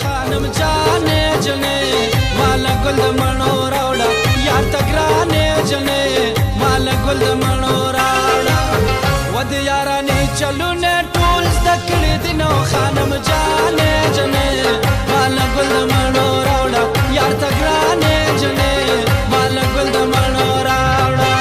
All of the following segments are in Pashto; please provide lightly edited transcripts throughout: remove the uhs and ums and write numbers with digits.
خانم جانې جنې مال ګل د مڼو راوړه یار ته ګرانې جنې مال ګل د مڼو راوړه ود یارانې چلونه ټول زده کړې دي نو خانم جانې جنې مال ګل د مڼو راوړه یار ته ګرانې جنې مال ګل د مڼو راوړه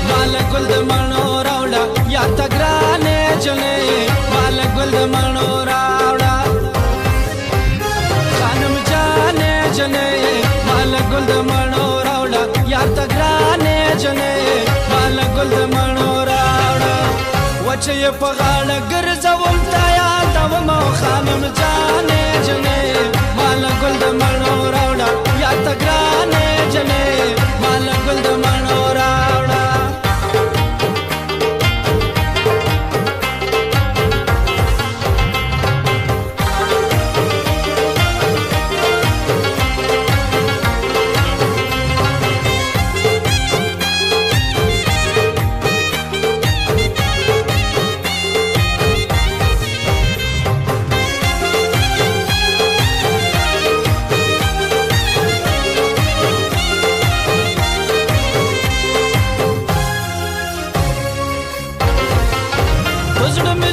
مال ګل د مڼو راوړه یا ته ګرانې جنې مال ګل د مڼو راوړه خانم جانې جنې مال ګل د مڼو راوړه یا ته ګرانې جنې مال ګل د مڼو راوړه وچه یې په غاړه ګرځوم تا یادوم خانم جانې جنې مال ګل د مڼو راوړه یا ته ګرانې جنې مال ګل د مڼو راوړه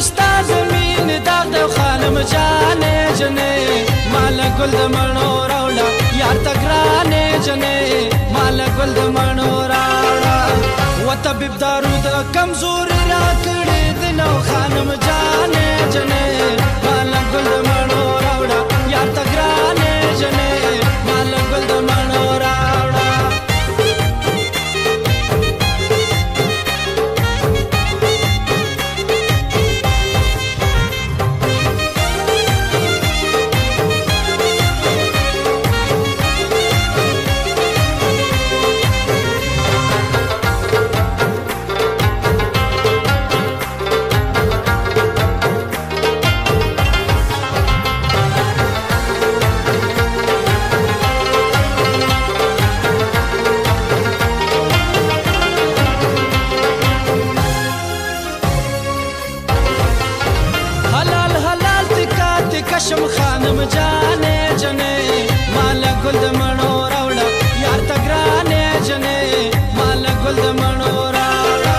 ستا زمین داغ د خانم جانې جنې مال ګل د مڼو راوړه یار ته ګرانې جنې مال ګل د مڼو راوړه و طبیب دارو د کمزوري راکړې دي نو خانم جانې جنې مال ګل د مڼو راوړه یار ته ګرانې جنې مال ګل د مڼو راوړه کشم خانم جانې جنې مال ګل د مڼو راوړه یار ته ګرانې جنې مال ګل د مڼو راوړه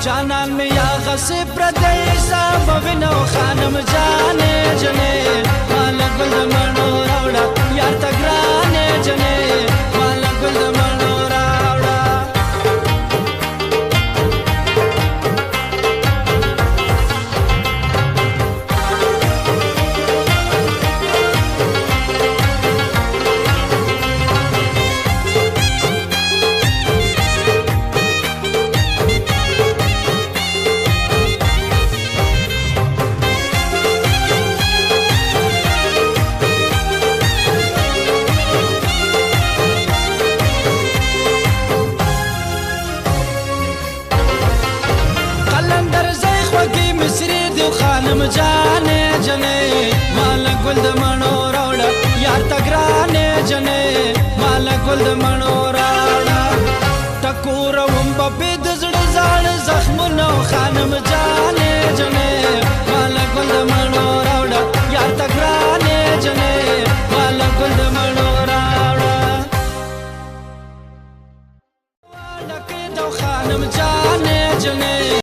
جانان مې یا غصې پردی حساب وینو خانم جانې جنې مال ګل د مڼو راوړه یار ته ګرانې جنې مال ګل د مڼو راوړه خانم جانې جنې مال ګل د مڼو راوړه یار ته ګرانې جنې مال ګل د مڼو راوړه ټکوروم په د زړه زاړه زخمونو خانم